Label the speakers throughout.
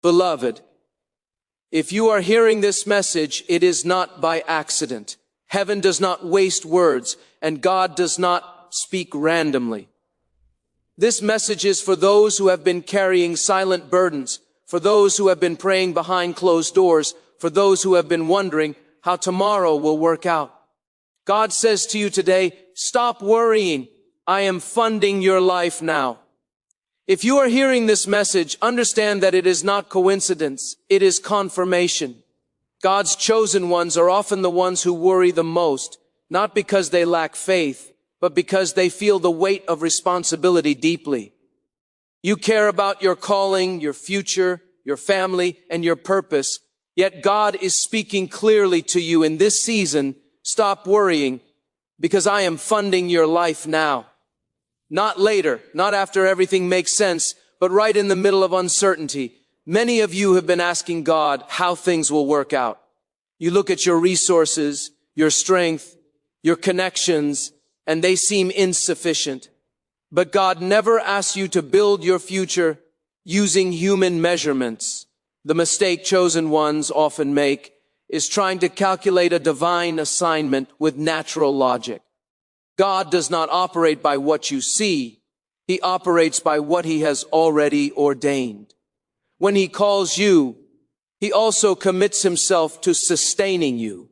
Speaker 1: Beloved, if you are hearing this message, it is not by accident. Heaven does not waste words, and God does not speak randomly. This message is for those who have been carrying silent burdens, for those who have been praying behind closed doors, for those who have been wondering how tomorrow will work out. God says to you today, stop worrying. I am funding your life now. If you are hearing this message, understand that it is not coincidence. It is confirmation. God's chosen ones are often the ones who worry the most, not because they lack faith, but because they feel the weight of responsibility deeply. You care about your calling, your future, your family, and your purpose, yet God is speaking clearly to you in this season, stop worrying, because I am funding your life now. Not later, not after everything makes sense, but right in the middle of uncertainty. Many of you have been asking God how things will work out. You look at your resources, your strength, your connections, and they seem insufficient. But God never asks you to build your future using human measurements. The mistake chosen ones often make is trying to calculate a divine assignment with natural logic. God does not operate by what you see. He operates by what He has already ordained. When He calls you, He also commits Himself to sustaining you.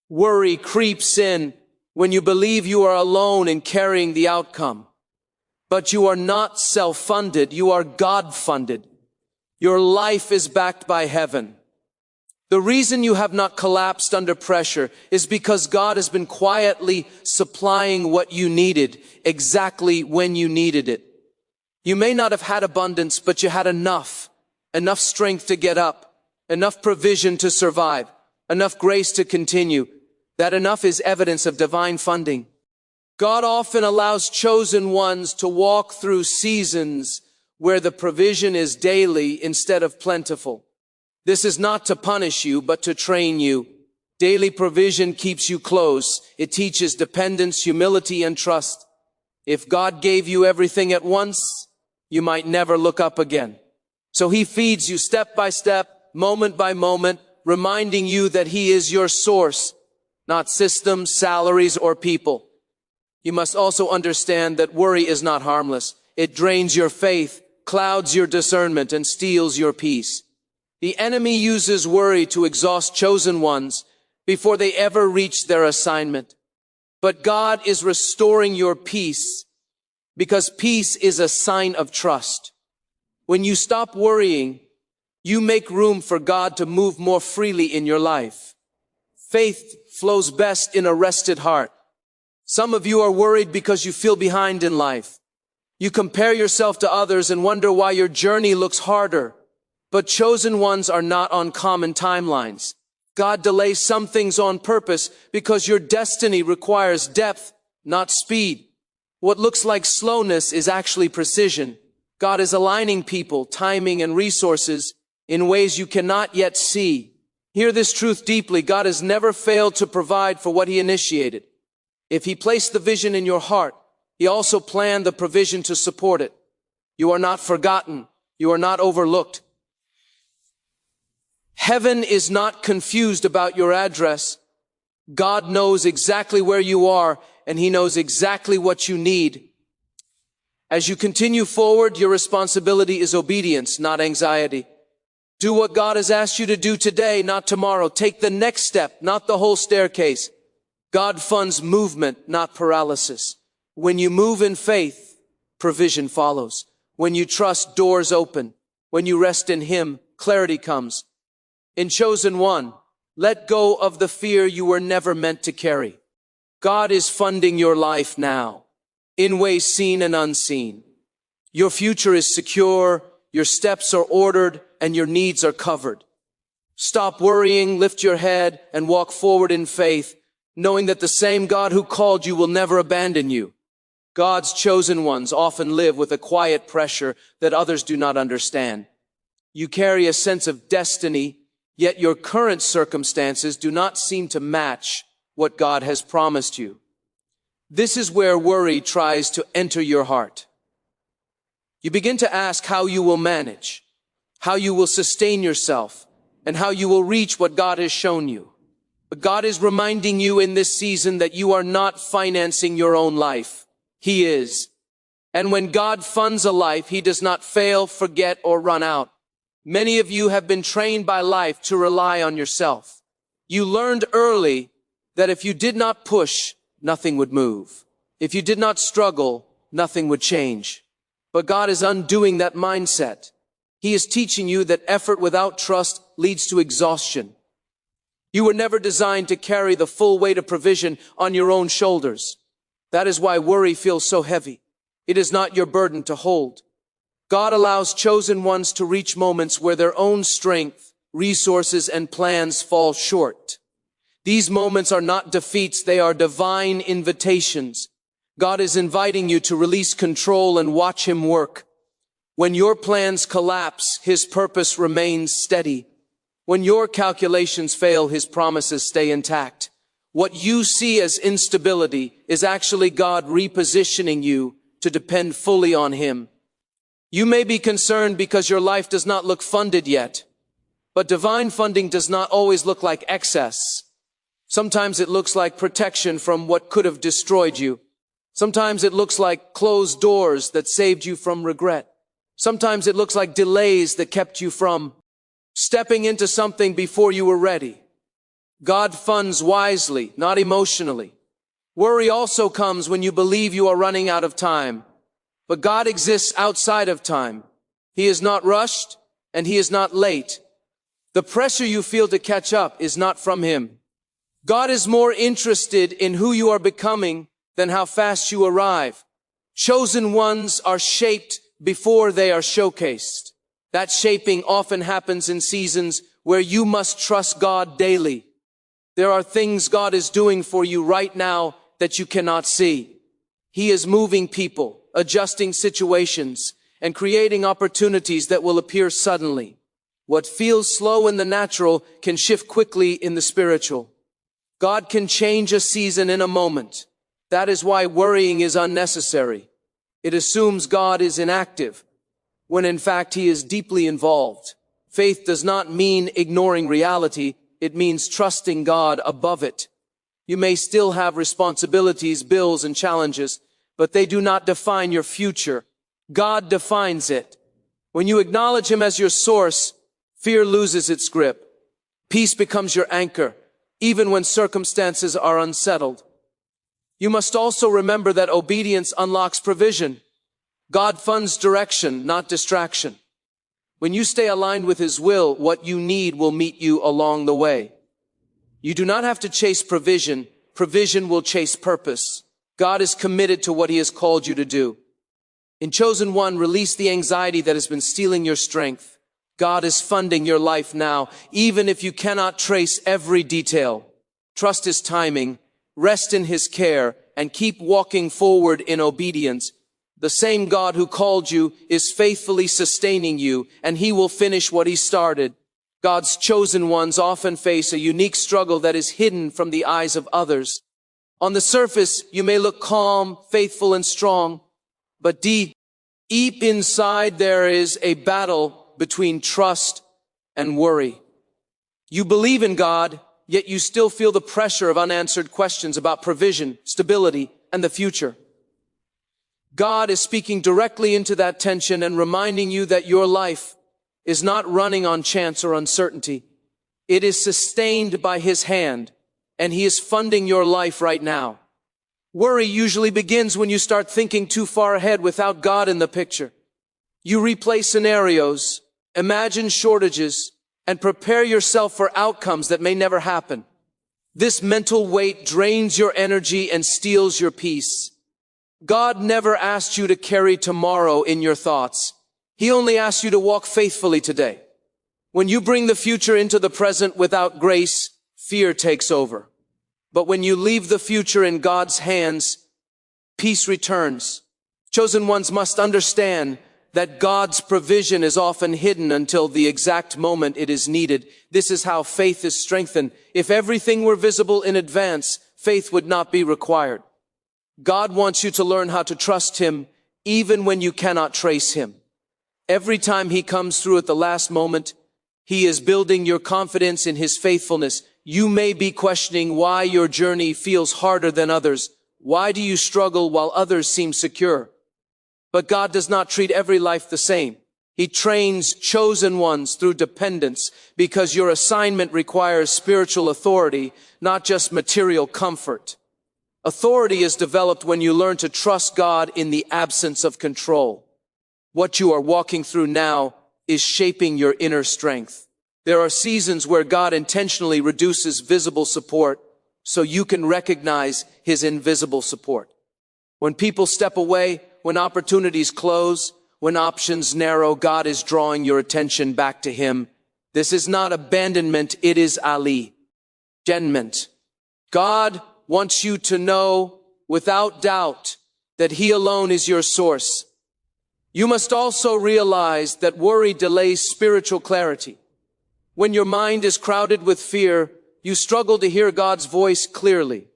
Speaker 1: Worry creeps in when you believe you are alone in carrying the outcome. But you are not self-funded, you are God-funded. Your life is backed by heaven. The reason you have not collapsed under pressure is because God has been quietly supplying what you needed exactly when you needed it. You may not have had abundance, but you had enough strength to get up, enough provision to survive, enough grace to continue. That enough is evidence of divine funding. God often allows chosen ones to walk through seasons where the provision is daily instead of plentiful. This is not to punish you, but to train you. Daily provision keeps you close. It teaches dependence, humility, and trust. If God gave you everything at once, you might never look up again. So He feeds you step by step, moment by moment, reminding you that He is your source, not systems, salaries, or people. You must also understand that worry is not harmless. It drains your faith, clouds your discernment, and steals your peace. The enemy uses worry to exhaust chosen ones before they ever reach their assignment. But God is restoring your peace because peace is a sign of trust. When you stop worrying, you make room for God to move more freely in your life. Faith flows best in a rested heart. Some of you are worried because you feel behind in life. You compare yourself to others and wonder why your journey looks harder. But chosen ones are not on common timelines. God delays some things on purpose because your destiny requires depth, not speed. What looks like slowness is actually precision. God is aligning people, timing, and resources in ways you cannot yet see. Hear this truth deeply. God has never failed to provide for what He initiated. If He placed the vision in your heart, He also planned the provision to support it. You are not forgotten. You are not overlooked. Heaven is not confused about your address. God knows exactly where you are, and He knows exactly what you need. As you continue forward, your responsibility is obedience, not anxiety. Do what God has asked you to do today, not tomorrow. Take the next step, not the whole staircase. God funds movement, not paralysis. When you move in faith, provision follows. When you trust, doors open. When you rest in Him, clarity comes. In chosen one, let go of the fear you were never meant to carry. God is funding your life now, in ways seen and unseen. Your future is secure, your steps are ordered, and your needs are covered. Stop worrying, lift your head, and walk forward in faith, knowing that the same God who called you will never abandon you. God's chosen ones often live with a quiet pressure that others do not understand. You carry a sense of destiny, yet your current circumstances do not seem to match what God has promised you. This is where worry tries to enter your heart. You begin to ask how you will manage. how you will sustain yourself, and how you will reach what God has shown you. But God is reminding you in this season that you are not financing your own life. He is. And when God funds a life, He does not fail, forget, or run out. Many of you have been trained by life to rely on yourself. You learned early that if you did not push, nothing would move. If you did not struggle, nothing would change. But God is undoing that mindset. He is teaching you that effort without trust leads to exhaustion. You were never designed to carry the full weight of provision on your own shoulders. That is why worry feels so heavy. It is not your burden to hold. God allows chosen ones to reach moments where their own strength, resources, and plans fall short. These moments are not defeats, they are divine invitations. God is inviting you to release control and watch Him work. When your plans collapse, His purpose remains steady. When your calculations fail, His promises stay intact. What you see as instability is actually God repositioning you to depend fully on Him. You may be concerned because your life does not look funded yet, but divine funding does not always look like excess. Sometimes it looks like protection from what could have destroyed you. Sometimes it looks like closed doors that saved you from regret. Sometimes it looks like delays that kept you from stepping into something before you were ready. God funds wisely, not emotionally. Worry also comes when you believe you are running out of time. But God exists outside of time. He is not rushed and He is not late. The pressure you feel to catch up is not from Him. God is more interested in who you are becoming than how fast you arrive. Chosen ones are shaped before they are showcased. That shaping often happens in seasons where you must trust God daily. There are things God is doing for you right now that you cannot see. He is moving people, adjusting situations, and creating opportunities that will appear suddenly. What feels slow in the natural can shift quickly in the spiritual. God can change a season in a moment. That is why worrying is unnecessary. It assumes God is inactive, when in fact He is deeply involved. Faith does not mean ignoring reality. It means trusting God above it. You may still have responsibilities, bills, and challenges, but they do not define your future. God defines it. When you acknowledge Him as your source, fear loses its grip. Peace becomes your anchor, even when circumstances are unsettled. You must also remember that obedience unlocks provision. God funds direction, not distraction. When you stay aligned with His will, what you need will meet you along the way. You do not have to chase provision. Provision will chase purpose. God is committed to what He has called you to do. In Chosen One, release the anxiety that has been stealing your strength. God is funding your life now, even if you cannot trace every detail. Trust His timing, rest in His care, and keep walking forward in obedience. The same God who called you is faithfully sustaining you, and He will finish what He started. God's chosen ones often face a unique struggle that is hidden from the eyes of others. On the surface, you may look calm, faithful, and strong, but deep inside there is a battle between trust and worry. You believe in God, yet you still feel the pressure of unanswered questions about provision, stability, and the future. God is speaking directly into that tension and reminding you that your life is not running on chance or uncertainty. It is sustained by His hand, and He is funding your life right now. Worry usually begins when you start thinking too far ahead without God in the picture. You replay scenarios, imagine shortages, and prepare yourself for outcomes that may never happen. This mental weight drains your energy and steals your peace. God never asked you to carry tomorrow in your thoughts. He only asked you to walk faithfully today. When you bring the future into the present without grace, fear takes over. But when you leave the future in God's hands, peace returns. Chosen ones must understand that God's provision is often hidden until the exact moment it is needed. This is how faith is strengthened. If everything were visible in advance, faith would not be required. God wants you to learn how to trust Him even when you cannot trace Him. Every time he comes through at the last moment, he is building your confidence in his faithfulness. You may be questioning why your journey feels harder than others. Why do you struggle while others seem secure? But God does not treat every life the same. He trains chosen ones through dependence because your assignment requires spiritual authority, not just material comfort. Authority is developed when you learn to trust God in the absence of control. What you are walking through now is shaping your inner strength. There are seasons where God intentionally reduces visible support so you can recognize his invisible support. When people step away, when opportunities close, when options narrow, God is drawing your attention back to him. This is not abandonment, it is allegiance. God wants you to know without doubt that he alone is your source. You must also realize that worry delays spiritual clarity. When your mind is crowded with fear, you struggle to hear God's voice clearly.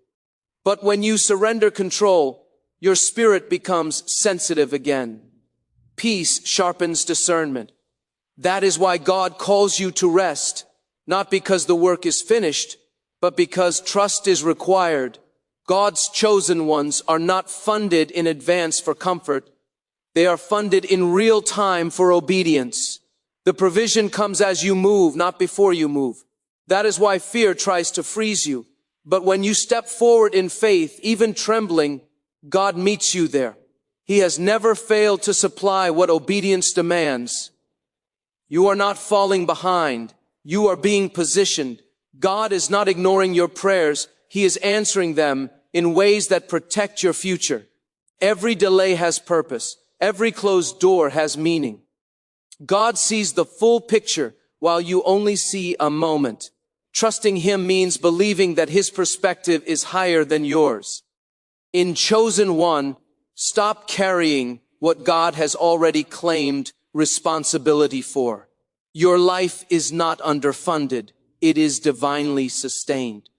Speaker 1: But when you surrender control, your spirit becomes sensitive again. Peace sharpens discernment. That is why God calls you to rest, not because the work is finished, but because trust is required. God's chosen ones are not funded in advance for comfort. They are funded in real time for obedience. The provision comes as you move, not before you move. That is why fear tries to freeze you. But when you step forward in faith, even trembling, God meets you there. He has never failed to supply what obedience demands. You are not falling behind. You are being positioned. God is not ignoring your prayers. He is answering them in ways that protect your future. Every delay has purpose. Every closed door has meaning. God sees the full picture while you only see a moment. Trusting him means believing that his perspective is higher than yours. In Chosen One, stop carrying what God has already claimed responsibility for. Your life is not underfunded. It is divinely sustained.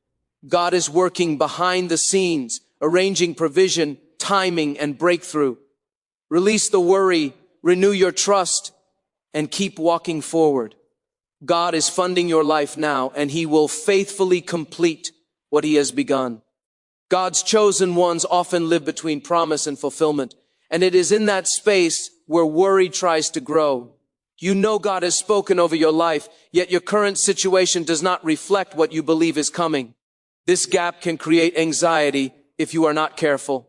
Speaker 1: God is working behind the scenes, arranging provision, timing, and breakthrough. Release the worry, renew your trust, and keep walking forward. God is funding your life now, and he will faithfully complete what he has begun. God's chosen ones often live between promise and fulfillment, and it is in that space where worry tries to grow. You know God has spoken over your life, yet your current situation does not reflect what you believe is coming. This gap can create anxiety if you are not careful.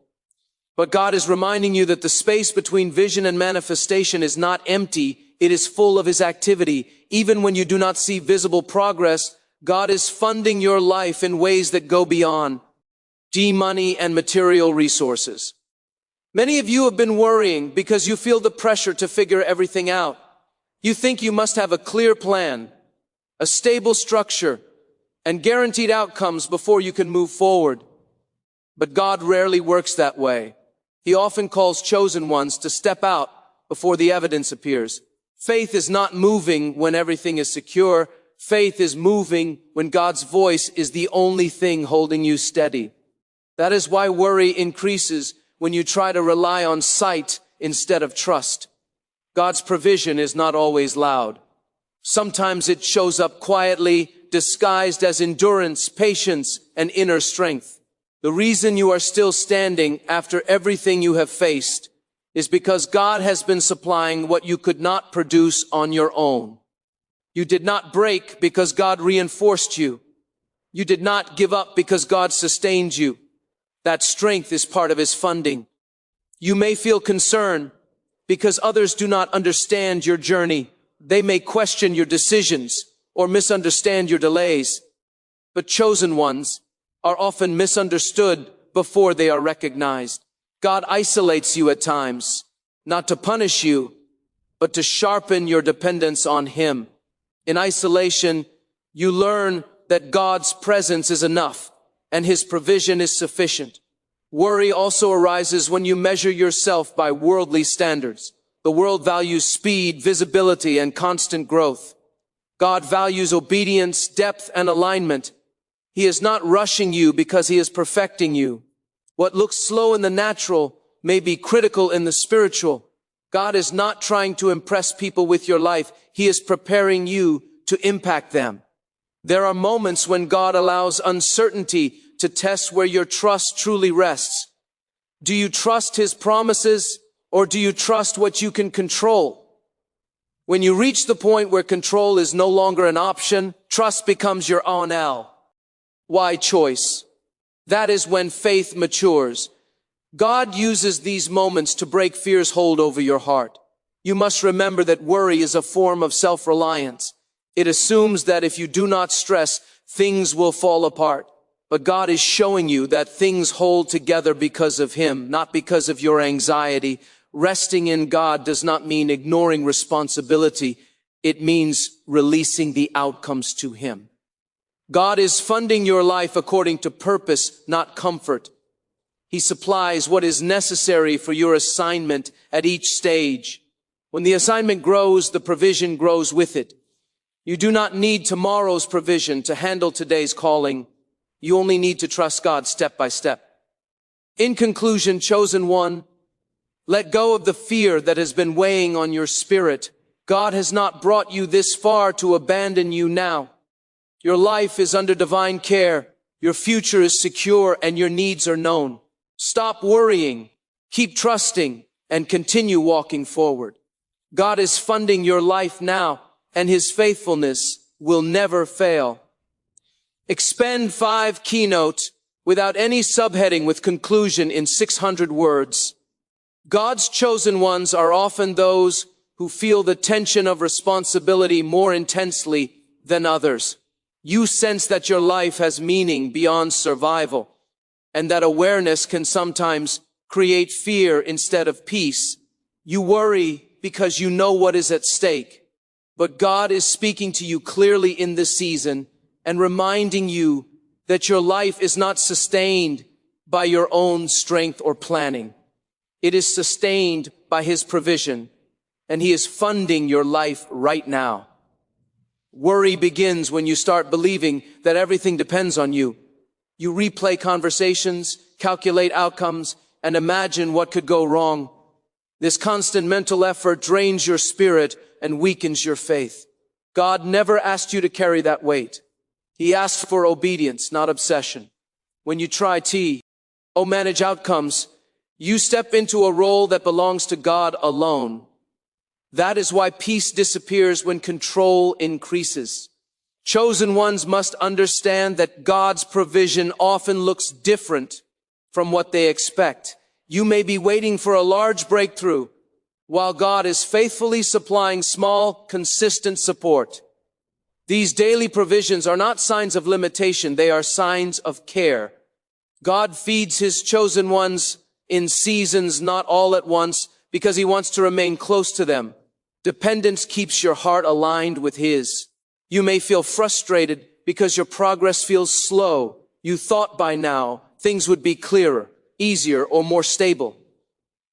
Speaker 1: But God is reminding you that the space between vision and manifestation is not empty, it is full of his activity. Even when you do not see visible progress, God is funding your life in ways that go beyond money and material resources. Many of you have been worrying because you feel the pressure to figure everything out. You think you must have a clear plan, a stable structure, and guaranteed outcomes before you can move forward. But God rarely works that way. He often calls chosen ones to step out before the evidence appears. Faith is not moving when everything is secure. Faith is moving when God's voice is the only thing holding you steady. That is why worry increases when you try to rely on sight instead of trust. God's provision is not always loud. Sometimes it shows up quietly, disguised as endurance, patience, and inner strength. The reason you are still standing after everything you have faced is because God has been supplying what you could not produce on your own. You did not break because God reinforced you. You did not give up because God sustained you. That strength is part of his funding. You may feel concern because others do not understand your journey. They may question your decisions or misunderstand your delays. But chosen ones are often misunderstood before they are recognized. God isolates you at times, not to punish you, but to sharpen your dependence on him. In isolation, you learn that God's presence is enough and his provision is sufficient. Worry also arises when you measure yourself by worldly standards. The world values speed, visibility, and constant growth. God values obedience, depth, and alignment. He is not rushing you because he is perfecting you. What looks slow in the natural may be critical in the spiritual. God is not trying to impress people with your life. He is preparing you to impact them. There are moments when God allows uncertainty to test where your trust truly rests. Do you trust His promises, or do you trust what you can control? When you reach the point where control is no longer an option, trust becomes your ONL. Why choice? That is when faith matures. God uses these moments to break fear's hold over your heart. You must remember that worry is a form of self-reliance. It assumes that if you do not stress, things will fall apart. But God is showing you that things hold together because of Him, not because of your anxiety. Resting in God does not mean ignoring responsibility. It means releasing the outcomes to Him. God is funding your life according to purpose, not comfort. He supplies what is necessary for your assignment at each stage. When the assignment grows, the provision grows with it. You do not need tomorrow's provision to handle today's calling. You only need to trust God step by step. In conclusion, chosen one, let go of the fear that has been weighing on your spirit. God has not brought you this far to abandon you now. Your life is under divine care. Your future is secure and your needs are known. Stop worrying, keep trusting, and continue walking forward. God is funding your life now, and His faithfulness will never fail. Expend 5 keynotes without any subheading with conclusion in 600 words. God's chosen ones are often those who feel the tension of responsibility more intensely than others. You sense that your life has meaning beyond survival, and that awareness can sometimes create fear instead of peace. You worry because you know what is at stake. But God is speaking to you clearly in this season and reminding you that your life is not sustained by your own strength or planning. It is sustained by His provision, and He is funding your life right now. Worry begins when you start believing that everything depends on you. You replay conversations, calculate outcomes, and imagine what could go wrong. This constant mental effort drains your spirit and weakens your faith. God never asked you to carry that weight. He asked for obedience, not obsession. When you try manage outcomes, you step into a role that belongs to God alone. That is why peace disappears when control increases. Chosen ones must understand that God's provision often looks different from what they expect. You may be waiting for a large breakthrough, while God is faithfully supplying small, consistent support. These daily provisions are not signs of limitation, they are signs of care. God feeds His chosen ones in seasons, not all at once, because He wants to remain close to them. Dependence keeps your heart aligned with His. You may feel frustrated because your progress feels slow. You thought by now things would be clearer, easier, or more stable.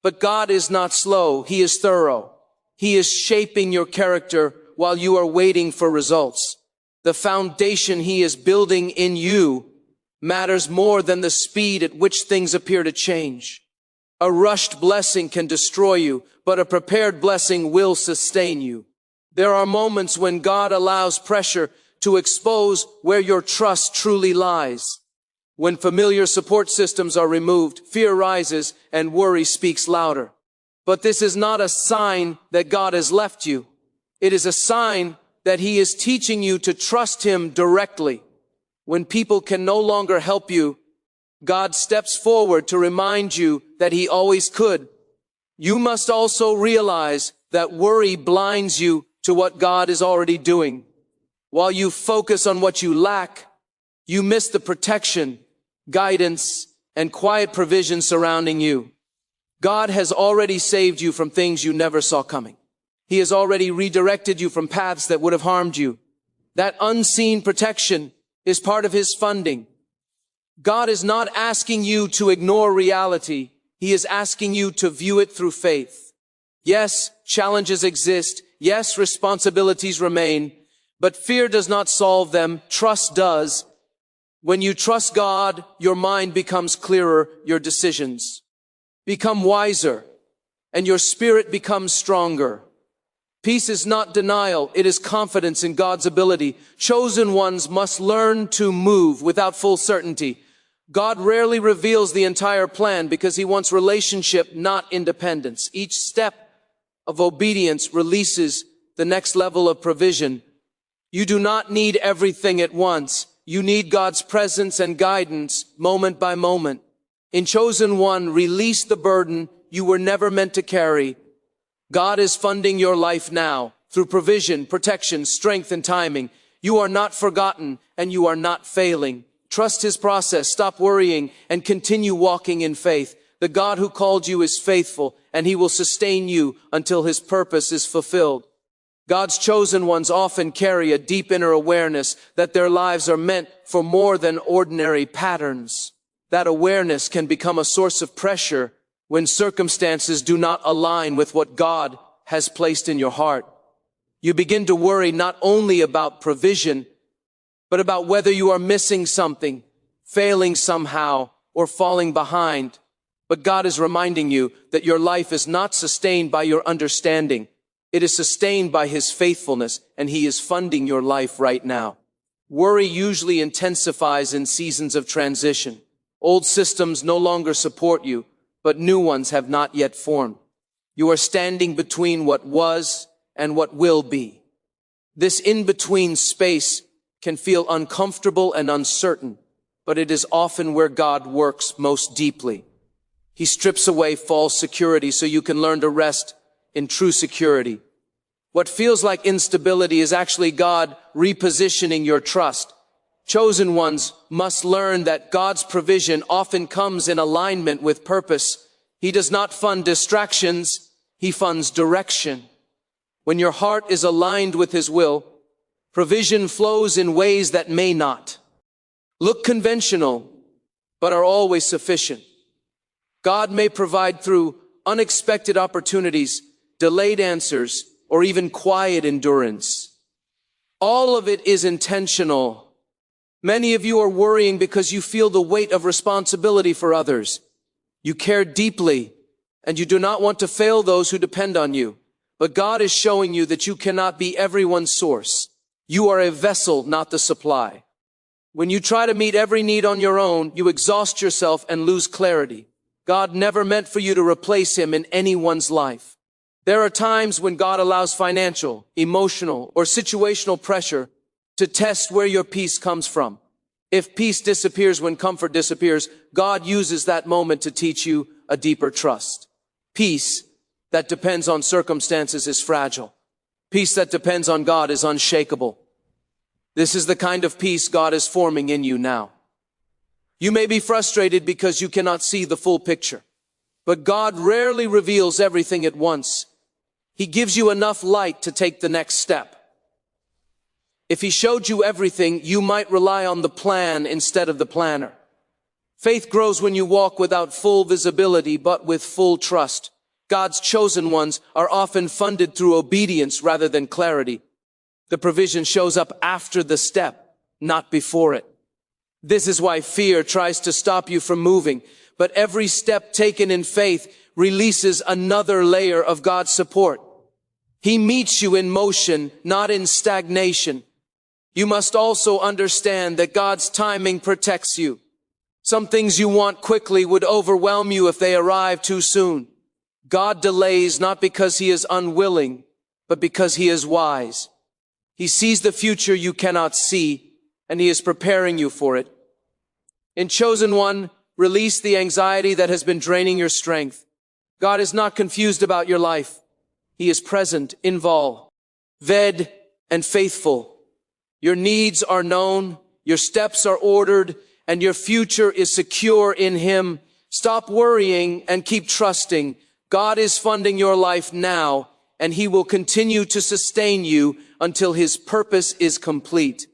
Speaker 1: But God is not slow. He is thorough. He is shaping your character while you are waiting for results. The foundation He is building in you matters more than the speed at which things appear to change. A rushed blessing can destroy you, but a prepared blessing will sustain you. There are moments when God allows pressure to expose where your trust truly lies. When familiar support systems are removed, fear rises and worry speaks louder. But this is not a sign that God has left you. It is a sign that He is teaching you to trust Him directly. When people can no longer help you, God steps forward to remind you that He always could. You must also realize that worry blinds you to what God is already doing. While you focus on what you lack, you miss the protection, guidance, and quiet provision surrounding you. God has already saved you from things you never saw coming. He has already redirected you from paths that would have harmed you. That unseen protection is part of His funding. God is not asking you to ignore reality. He is asking you to view it through faith. Yes, challenges exist. Yes, responsibilities remain. But fear does not solve them. Trust does. When you trust God, your mind becomes clearer. Your decisions become wiser. and your spirit becomes stronger. Peace is not denial, it is confidence in God's ability. Chosen ones must learn to move without full certainty. God rarely reveals the entire plan because he wants relationship, not independence. Each step of obedience releases the next level of provision. You do not need everything at once. You need God's presence and guidance moment by moment. In Chosen One, release the burden you were never meant to carry. God is funding your life now through provision, protection, strength, and timing. You are not forgotten and you are not failing. Trust his process, stop worrying, and continue walking in faith. The God who called you is faithful, and he will sustain you until his purpose is fulfilled. God's chosen ones often carry a deep inner awareness that their lives are meant for more than ordinary patterns. That awareness can become a source of pressure when circumstances do not align with what God has placed in your heart. You begin to worry not only about provision, but about whether you are missing something, failing somehow, or falling behind. But God is reminding you that your life is not sustained by your understanding. It is sustained by his faithfulness, and he is funding your life right now. Worry usually intensifies in seasons of transition. Old systems no longer support you, but new ones have not yet formed. You are standing between what was and what will be. This in-between space can feel uncomfortable and uncertain, but it is often where God works most deeply. He strips away false security so you can learn to rest in true security. What feels like instability is actually God repositioning your trust. Chosen ones must learn that God's provision often comes in alignment with purpose. He does not fund distractions, he funds direction. When your heart is aligned with his will, provision flows in ways that may not look conventional, but are always sufficient. God may provide through unexpected opportunities, delayed answers, or even quiet endurance. All of it is intentional. Many of you are worrying because you feel the weight of responsibility for others. You care deeply, and you do not want to fail those who depend on you. But God is showing you that you cannot be everyone's source. You are a vessel, not the supply. When you try to meet every need on your own, you exhaust yourself and lose clarity. God never meant for you to replace him in anyone's life. There are times when God allows financial, emotional, or situational pressure to test where your peace comes from. If peace disappears when comfort disappears, God uses that moment to teach you a deeper trust. Peace that depends on circumstances is fragile. Peace that depends on God is unshakable. This is the kind of peace God is forming in you now. You may be frustrated because you cannot see the full picture, but God rarely reveals everything at once. He gives you enough light to take the next step. If he showed you everything, you might rely on the plan instead of the planner. Faith grows when you walk without full visibility, but with full trust. God's chosen ones are often funded through obedience rather than clarity. The provision shows up after the step, not before it. This is why fear tries to stop you from moving, but every step taken in faith releases another layer of God's support. He meets you in motion, not in stagnation. You must also understand that God's timing protects you. Some things you want quickly would overwhelm you if they arrive too soon. God delays not because he is unwilling, but because he is wise. He sees the future you cannot see, and he is preparing you for it. In Chosen One, release the anxiety that has been draining your strength. God is not confused about your life. He is present, involved, and faithful. Your needs are known, your steps are ordered, and your future is secure in him. Stop worrying and keep trusting. God is funding your life now, and he will continue to sustain you until his purpose is complete.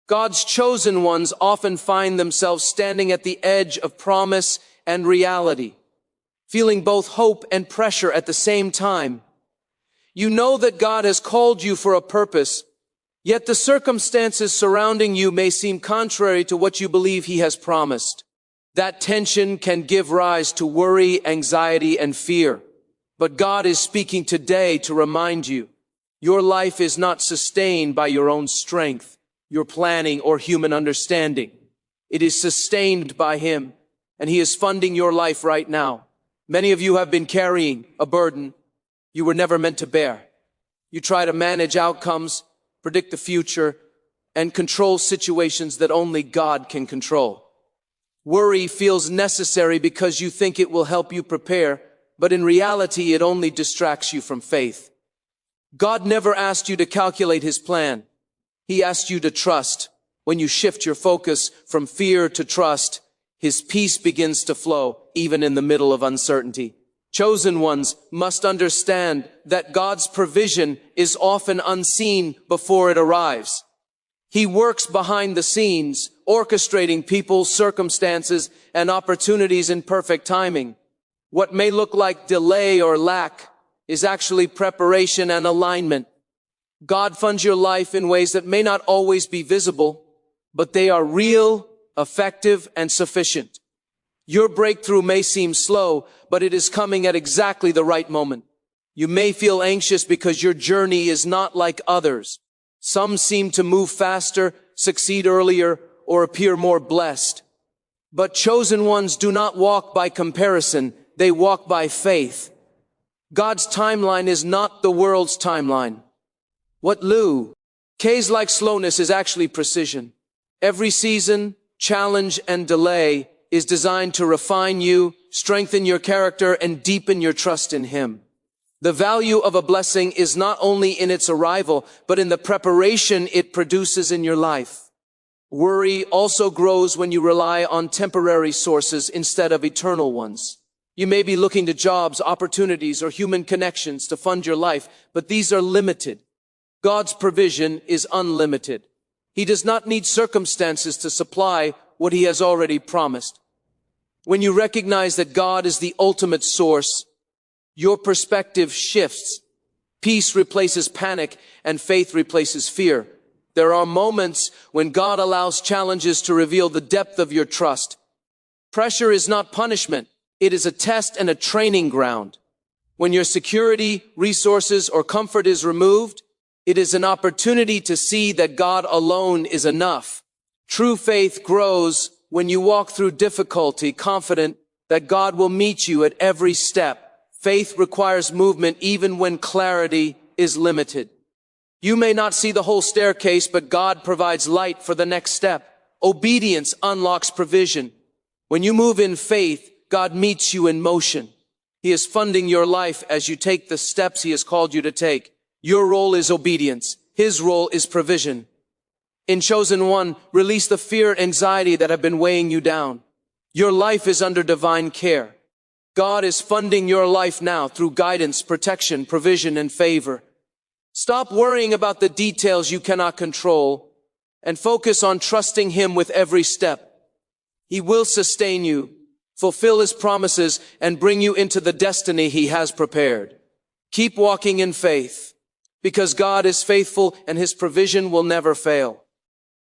Speaker 1: God's chosen ones often find themselves standing at the edge of promise and reality, feeling both hope and pressure at the same time. You know that God has called you for a purpose, yet the circumstances surrounding you may seem contrary to what you believe he has promised. That tension can give rise to worry, anxiety, and fear. But God is speaking today to remind you, your life is not sustained by your own strength, your planning, or human understanding. It is sustained by Him, and He is funding your life right now. Many of you have been carrying a burden you were never meant to bear. You try to manage outcomes, predict the future, and control situations that only God can control. Worry feels necessary because you think it will help you prepare, but in reality, it only distracts you from faith. God never asked you to calculate His plan. He asked you to trust. When you shift your focus from fear to trust, His peace begins to flow, even in the middle of uncertainty. Chosen ones must understand that God's provision is often unseen before it arrives. He works behind the scenes, orchestrating people, circumstances, and opportunities in perfect timing. What may look like delay or lack is actually preparation and alignment. God funds your life in ways that may not always be visible, but they are real, effective, and sufficient. Your breakthrough may seem slow, but it is coming at exactly the right moment. You may feel anxious because your journey is not like others. Some seem to move faster, succeed earlier, or appear more blessed. But chosen ones do not walk by comparison. They walk by faith. God's timeline is not the world's timeline. What Lou K's like slowness is actually precision. Every season, challenge, and delay is designed to refine you, strengthen your character, and deepen your trust in Him. The value of a blessing is not only in its arrival, but in the preparation it produces in your life. Worry also grows when you rely on temporary sources instead of eternal ones. You may be looking to jobs, opportunities, or human connections to fund your life, but these are limited. God's provision is unlimited. He does not need circumstances to supply what He has already promised. When you recognize that God is the ultimate source, your perspective shifts. Peace replaces panic, and faith replaces fear. There are moments when God allows challenges to reveal the depth of your trust. Pressure is not punishment. It is a test and a training ground. When your security, resources, or comfort is removed, it is an opportunity to see that God alone is enough. True faith grows when you walk through difficulty, confident that God will meet you at every step. Faith requires movement even when clarity is limited. You may not see the whole staircase, but God provides light for the next step. Obedience unlocks provision. When you move in faith, God meets you in motion. He is funding your life as you take the steps He has called you to take. Your role is obedience. His role is provision. In Chosen One, release the fear and anxiety that have been weighing you down. Your life is under divine care. God is funding your life now through guidance, protection, provision, and favor. Stop worrying about the details you cannot control and focus on trusting Him with every step. He will sustain you, fulfill His promises, and bring you into the destiny He has prepared. Keep walking in faith, because God is faithful and His provision will never fail.